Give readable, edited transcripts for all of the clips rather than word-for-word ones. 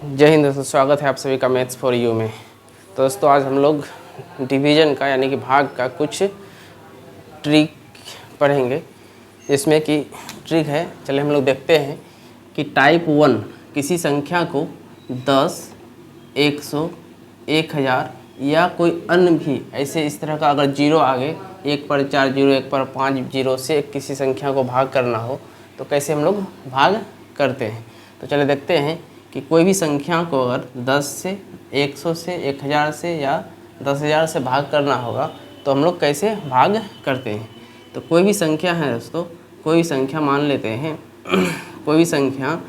जय हिंद दोस्तों, स्वागत है आप सभी का मैथ्स फॉर यू में। तो दोस्तों आज हम लोग डिवीज़न का यानी कि भाग का कुछ ट्रिक पढ़ेंगे, जिसमें कि ट्रिक है। चलिए हम लोग देखते हैं कि टाइप 1 किसी संख्या को 10, 100, 1000 या कोई अन्य भी ऐसे इस तरह का अगर जीरो आगे 1 पर 4 जीरो 1 पर 5 जीरो से किसी संख्या को भाग करना हो तो कैसे हम लोग भाग करते हैं। तो चलिए देखते हैं कि कोई भी संख्या को अगर 10 से 100 से 1000 से या 10,000 से भाग करना होगा तो हम लोग कैसे भाग करते हैं। तो कोई भी संख्या है दोस्तों, कोई भी संख्या मान लेते हैं कोई भी संख्या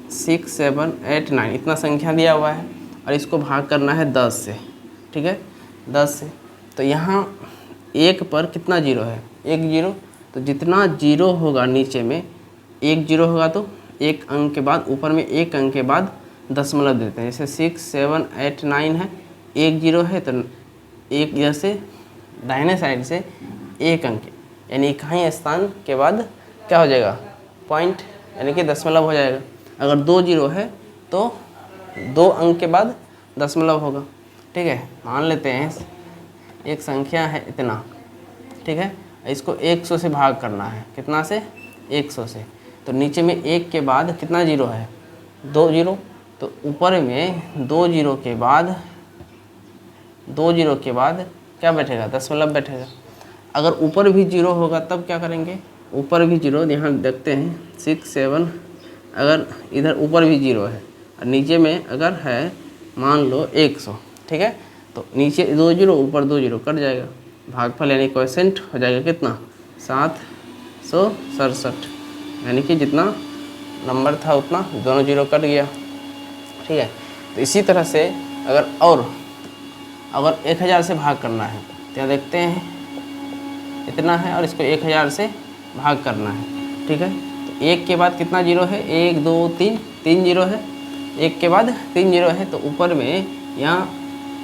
6, 7, 8, 9 इतना संख्या दिया हुआ है और इसको भाग करना है 10 से। ठीक है, 10 से। तो यहाँ 1 पर कितना जीरो है? 1 जीरो। तो जितना जीरो होगा नीचे में 1 जीरो होगा तो एक अंक के बाद ऊपर में एक अंक के बाद दशमलव देते हैं। जैसे 6, 7, 8, 9 है, 1 जीरो है तो एक जैसे दाहिने साइड से एक अंक यानी इकाई स्थान के बाद क्या हो जाएगा? पॉइंट यानी कि दशमलव हो जाएगा। अगर 2 जीरो है तो 2 अंक के बाद दशमलव होगा। ठीक है, मान लेते हैं एक संख्या है इतना। ठीक है, इसको 100 से भाग करना है। कितना से? 100 से। तो नीचे में 1 के बाद कितना जीरो है? 2 जीरो। तो ऊपर में 2 जीरो के बाद क्या बैठेगा? दशमलव बैठेगा। अगर ऊपर भी जीरो होगा तब क्या करेंगे? ऊपर भी जीरो, यहाँ देखते हैं 6, 7, अगर इधर ऊपर भी जीरो है और नीचे में अगर है मान लो 100। ठीक है, तो नीचे 2 जीरो ऊपर 2 जीरो कट जाएगा। भागफल यानी क्वोशिएंट हो जाएगा कितना? 767, यानी कि जितना नंबर था उतना दोनों जीरो कट गया। ठीक है, तो इसी तरह से अगर 1000 से भाग करना है तो देखते हैं इतना है और इसको 1000 से भाग करना है। ठीक है, तो 1 के बाद कितना जीरो है? 1, 2, 3 जीरो है। 1 के बाद 3 जीरो है तो ऊपर में यहाँ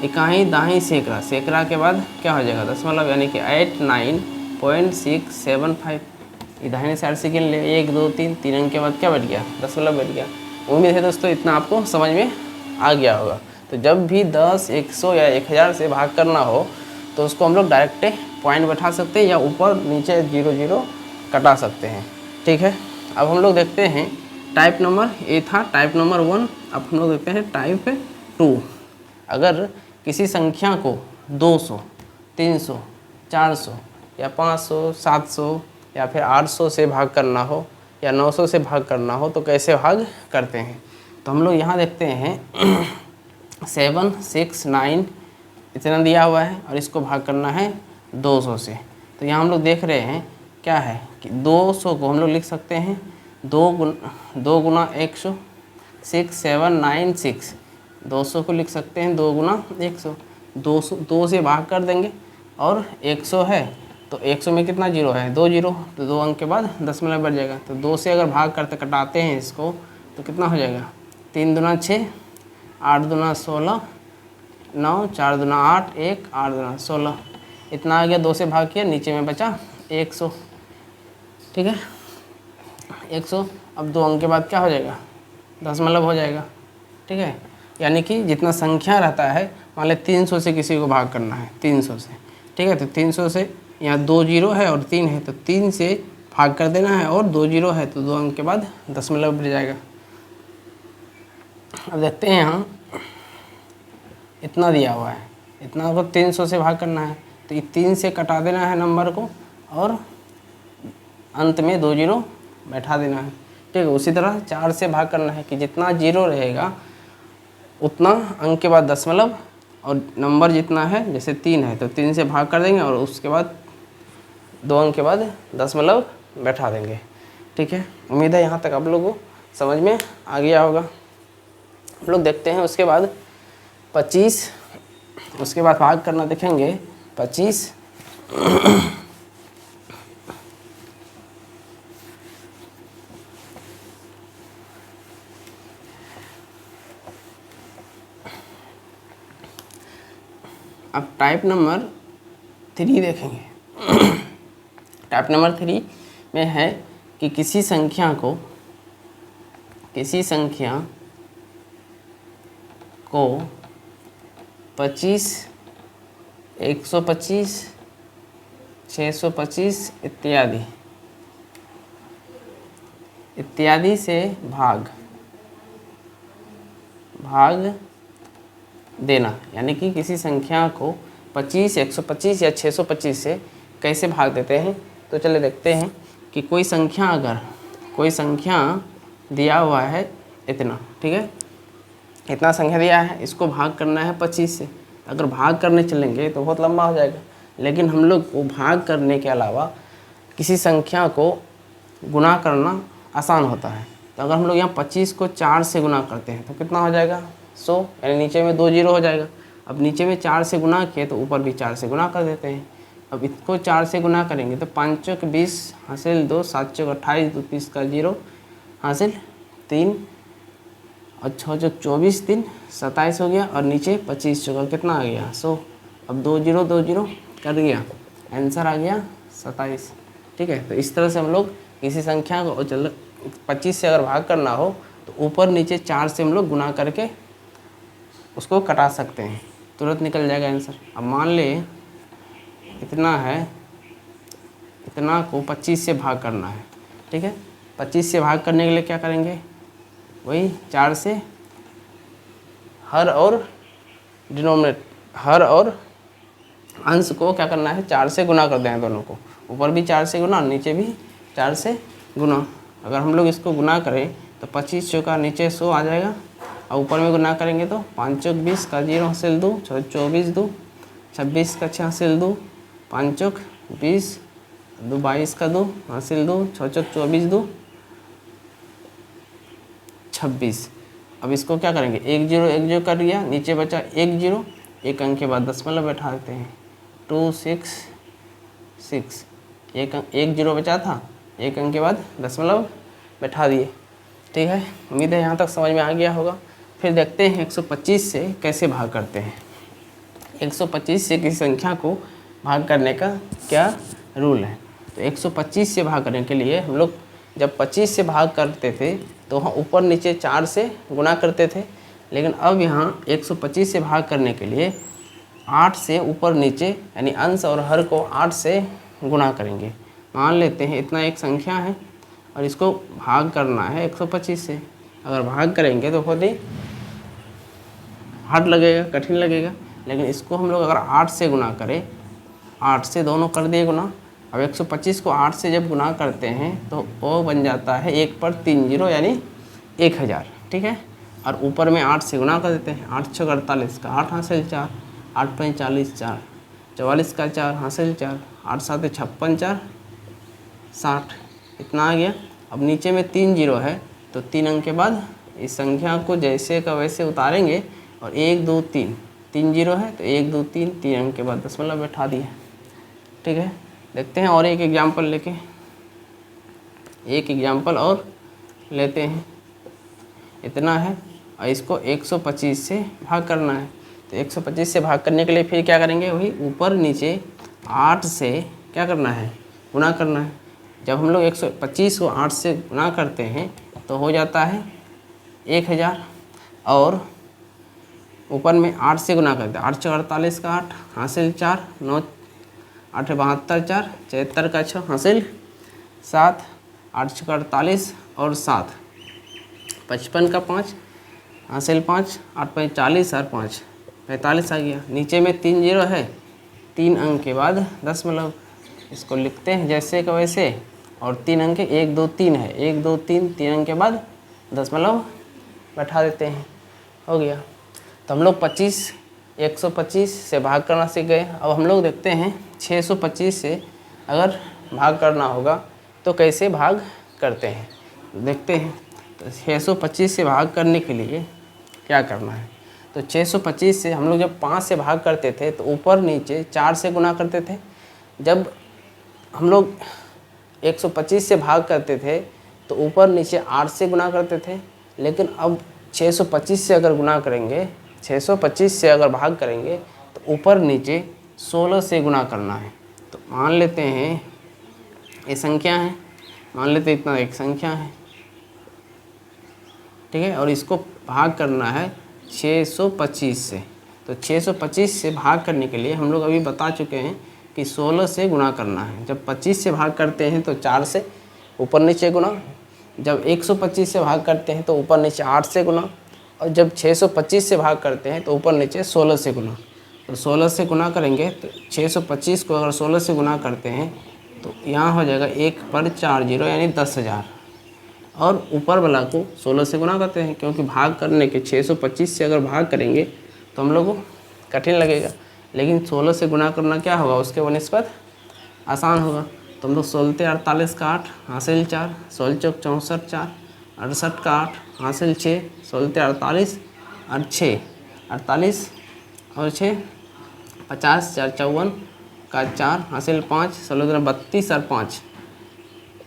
इकाई दाहिनी सैकड़ा के बाद क्या हो जाएगा? दशमलव, यानी कि 89.675। दाहिने साइड से गिन ले 1, 2, 3 अंक के बाद क्या बैठ गया? दशमलव बैठ गया। उम्मीद है दोस्तों इतना आपको समझ में आ गया होगा। तो जब भी 10, 100 या 1000 से भाग करना हो तो उसको हम लोग डायरेक्ट पॉइंट बैठा सकते हैं या ऊपर नीचे 0 0 कटा सकते हैं। ठीक है, अब हम लोग देखते हैं टाइप नंबर ए था, टाइप नंबर 1। अब हम लोग देखते हैं टाइप 2। अगर किसी संख्या को 200, 300, 400 या 500, 700 या फिर 800 से भाग करना हो या 900 से भाग करना हो तो कैसे भाग करते हैं। तो हम लोग यहाँ देखते हैं 7, 6, 9 इतना दिया हुआ है और इसको भाग करना है 200 से। तो यहाँ हम लोग देख रहे हैं क्या है कि 200 को हम लोग लिख सकते हैं 2 गुना 100, 6, 7, 9, 6। 200 को लिख सकते हैं 2 गुना 100। 2 से भाग कर देंगे और 100 है तो 100 में कितना जीरो है? 2 जीरो। तो 2 अंक के बाद दशमलव बढ़ जाएगा। तो 2 से अगर भाग करते कटाते हैं इसको तो कितना हो जाएगा? 3 दूना 6, 8 दूना 16, 9, 4 दूना 8, 1, 8 दूना 16 इतना आ गया। 2 से भाग किया, नीचे में बचा 100। ठीक है, 100। अब 2 अंक के बाद क्या हो जाएगा? दशमलव हो जाएगा। ठीक है, यानी कि जितना संख्या रहता है, मान लें 300 से किसी को भाग करना है 300 से। ठीक है, तो 300 से यहाँ 2 जीरो है और 3 है तो 3 से भाग कर देना है और 2 जीरो है तो 2 अंक के बाद दशमलव बढ़ जाएगा। अब देखते हैं यहाँ इतना दिया हुआ है, इतना को 300 से भाग करना है तो ये 3 से कटा देना है नंबर को और अंत में 2 जीरो बैठा देना है। ठीक है, उसी तरह 4 से भाग करना है कि जितना जीरो रहेगा उतना अंक के बाद दशमलव और नंबर जितना है, जैसे 3 है तो 3 से भाग कर देंगे और उसके बाद 2 अंक के बाद दशमलव बैठा देंगे। ठीक है, उम्मीद है यहाँ तक आप लोगों को समझ में आ गया होगा। हम लोग देखते हैं उसके बाद 25, उसके बाद भाग करना देखेंगे 25। अब टाइप नंबर 3 देखेंगे। टाइप नंबर 3 में है कि किसी संख्या को 25, 125, 625 इत्यादि से भाग देना, यानी कि किसी संख्या को 25, 125 या 625 से कैसे भाग देते हैं। तो चलिए देखते हैं कि कोई संख्या दिया हुआ है इतना, ठीक है, इतना संख्या दिया है, इसको भाग करना है 25 से। अगर भाग करने चलेंगे तो बहुत लंबा हो जाएगा, लेकिन हम लोग को भाग करने के अलावा किसी संख्या को गुना करना आसान होता है। तो अगर हम लोग यहाँ 25 को 4 से गुना करते हैं तो कितना हो जाएगा 100, यानी नीचे में 2 जीरो हो जाएगा। अब नीचे में 4 से गुना किए तो ऊपर भी 4 से गुना कर देते हैं। अब इसको 4 से गुना करेंगे तो 5 चौक 20 हासिल 2, 7 चौक 28, 2 30 का 0 हासिल 3 और 6 चौक 24, 3 27 हो गया, और नीचे 25 चौका कितना आ गया 100। अब 2 जीरो कर गया, आंसर आ गया 27, ठीक है। तो इस तरह से हम लोग किसी संख्या को 25 से अगर भाग करना हो तो ऊपर नीचे 4 से हम लोग गुना करके उसको कटा सकते हैं, तुरंत निकल जाएगा आंसर। अब मान ले इतना है, इतना को 25 से भाग करना है, ठीक है। 25 से भाग करने के लिए क्या करेंगे, वही 4 से हर और अंश को क्या करना है 4 से गुना कर दें, दोनों को, ऊपर भी 4 से गुना नीचे भी 4 से गुना। अगर हम लोग इसको गुना करें तो 25 चौका नीचे 100 आ जाएगा, और ऊपर में गुना करेंगे तो 5 चौक 20 का 0 हासिल 2, 24 2, 26 का 6 हासिल 2, 5 चौक 20, 2 22 का 2 हासिल 2, 6 चौक 24 2 26। अब इसको क्या करेंगे 1 0 कर दिया, नीचे बचा 1 0, एक अंक के बाद दशमलव बैठा देते हैं 2 6 6, एक 0 बचा था, एक अंक के बाद दशमलव बैठा दिए, ठीक है। उम्मीद है यहाँ तक समझ में आ गया होगा। फिर देखते हैं 125 से कैसे भाग करते हैं। 125 से किसी संख्या को भाग करने का क्या रूल है। तो 125 से भाग करने के लिए हम लोग जब 25 से भाग करते थे तो वहाँ ऊपर नीचे 4 से गुना करते थे, लेकिन अब यहाँ 125 से भाग करने के लिए 8 से ऊपर नीचे यानी अंश और हर को 8 से गुणा करेंगे। मान लेते हैं इतना एक संख्या है और इसको भाग करना है 125 से। अगर भाग करेंगे तो बहुत ही हार्ड लगेगा, कठिन लगेगा, लेकिन इसको हम लोग अगर 8 से गुना करें, 8 से दोनों कर दिए गुना। अब 125 को 8 से जब गुना करते हैं तो वो बन जाता है 1 पर 3 जीरो यानी 1000, ठीक है। और ऊपर में 8 से गुना कर देते हैं, 8 6 48 का 8 हासिल 4, 8 5 40 4, 44 का 4 हासिल 4, 8 7 56 4 60, इतना आ गया। अब नीचे में 3 जीरो है तो 3 अंक के बाद इस संख्या को जैसे का वैसे उतारेंगे और 1 2 3, 3 जीरो है तो 1 2 3, 3 अंक के बाद दशमलव बैठा दिए, ठीक है। देखते हैं और एक एग्जाम्पल और लेते हैं। इतना है और इसको 125 से भाग करना है। तो 125 से भाग करने के लिए फिर क्या करेंगे, वही ऊपर नीचे 8 से क्या करना है, गुना करना है। जब हम लोग 125 को 8 से गुना करते हैं तो हो जाता है 1000, और ऊपर में 8 से गुना करते हैं, 8 6 48 का 8 हासिल 4, 9 8 72 4, 76 का 6 हासिल 7, 8 6 48 और 7, 55 का 5 हासिल 5, 8 5 40 और 5 45 आ गया। नीचे में 3 जीरो है, 3 अंक के बाद दशमलव, इसको लिखते हैं जैसे का वैसे, और 3 अंक 1 2 3 है, 1 2 3, 3 अंक के बाद दशमलव बैठा देते हैं, हो गया। तो हम लोग 125 से भाग करना सीख गए। अब हम लोग देखते हैं 625 से अगर भाग करना होगा तो कैसे भाग करते हैं, देखते हैं। तो 625 से भाग करने के लिए क्या करना है, तो 625 से हम लोग जब 5 से भाग करते थे तो ऊपर नीचे 4 से गुना करते थे। जब हम लोग 125 से भाग करते थे तो ऊपर नीचे 8 से गुना करते थे, लेकिन अब 625 से अगर गुना करेंगे, 625 से अगर भाग करेंगे तो ऊपर नीचे 16 से गुना करना है। तो मान लेते हैं ये संख्या है, मान लेते हैं इतना एक संख्या है, ठीक है, और इसको भाग करना है 625 से। तो 625 से भाग करने के लिए हम लोग अभी बता चुके हैं कि 16 से गुणा करना है। जब 25 से भाग करते हैं तो 4 से ऊपर नीचे गुणा, जब 125 से भाग करते हैं तो ऊपर नीचे 8 से गुणा, और जब 625 से भाग करते हैं तो ऊपर नीचे 16 से गुणा। तो 16 से गुणा करेंगे तो 625 को अगर 16 से गुणा करते हैं तो यहाँ हो जाएगा 1 पर 4 जीरो यानी 10,000। और ऊपर वाला को 16 से गुणा करते हैं, क्योंकि भाग करने के 625 से अगर भाग करेंगे तो हम लोग को कठिन लगेगा, लेकिन 16 से गुणा करना क्या होगा उसके बनिस्पत आसान होगा। तो हम लोग 16 48 का 8 हासिल 4, 16 चौक 64 4, 68 का 8 हासिल 6, 16 48 और 6 48 और 6 50 4 54 का 4 हासिल 5, 16 32 और 5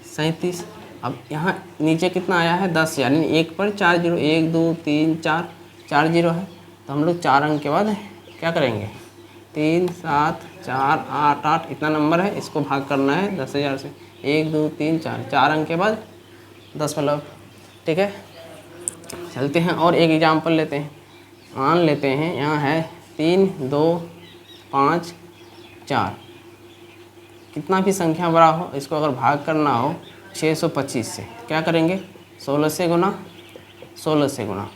37। अब यहाँ नीचे कितना आया है 10, यानी 1 पर 4 जीरो, 1 2 3 4 4 जीरो है। तो हम लोग 4 अंक के बाद क्या करेंगे 3 7 4 8 8 इतना नंबर है, इसको भाग करना है 10,000 से। 1 2 3 4 4 अंक के बाद 10 मतलब। ठीक है, चलते हैं और एक एग्जाम्पल लेते हैं। मान लेते हैं यहाँ है 3 2 5 4, कितना भी संख्या बड़ा हो इसको अगर भाग करना हो 625 से क्या करेंगे 16 से गुना 16 से गुना।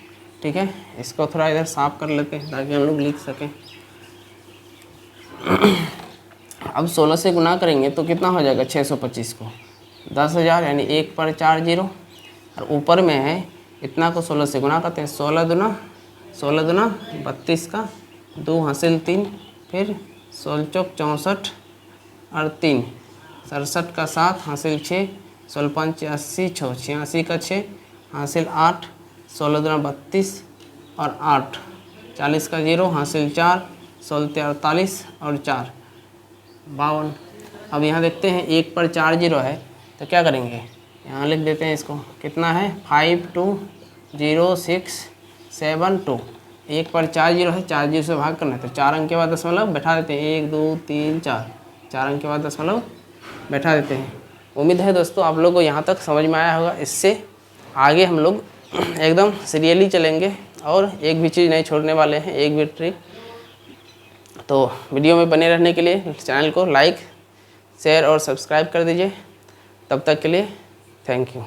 ठीक है, इसको थोड़ा इधर साफ कर लेते हैं ताकि हम लोग लिख सकें। अब 16 से गुना करेंगे तो कितना हो जाएगा 625 को 10,000 यानी 1 पर 4 जीरो, और ऊपर में है इतना को 16 से गुना करते हैं। 16 दूना 32 का 2 हासिल 3, फिर 16 चौक 64 और 3 67 का 7 हासिल 6, 16 5 80 6 86 का 6 हासिल 8, 16 दूना 32 और 8 40 का 0 हासिल 4, 16 48 और 4 52। अब यहाँ देखते हैं 1 पर 4 जीरो है तो क्या करेंगे यहाँ लिख देते हैं इसको, कितना है 520672। 1 पर 4 जीरो है, 4 जीरो से भाग करना है तो 4 अंक के बाद दशमलव बैठा देते हैं। 1 2 3 4 4 अंक के बाद दशमलव बैठा देते हैं। उम्मीद है दोस्तों आप लोगों को यहाँ तक समझ में आया होगा। इससे आगे हम लोग एकदम सीरियली चलेंगे और एक भी चीज़ नहीं छोड़ने वाले हैं, एक भी ट्रिक। तो वीडियो में बने रहने के लिए चैनल को लाइक शेयर और सब्सक्राइब कर दीजिए। तब तक के लिए थैंक यू।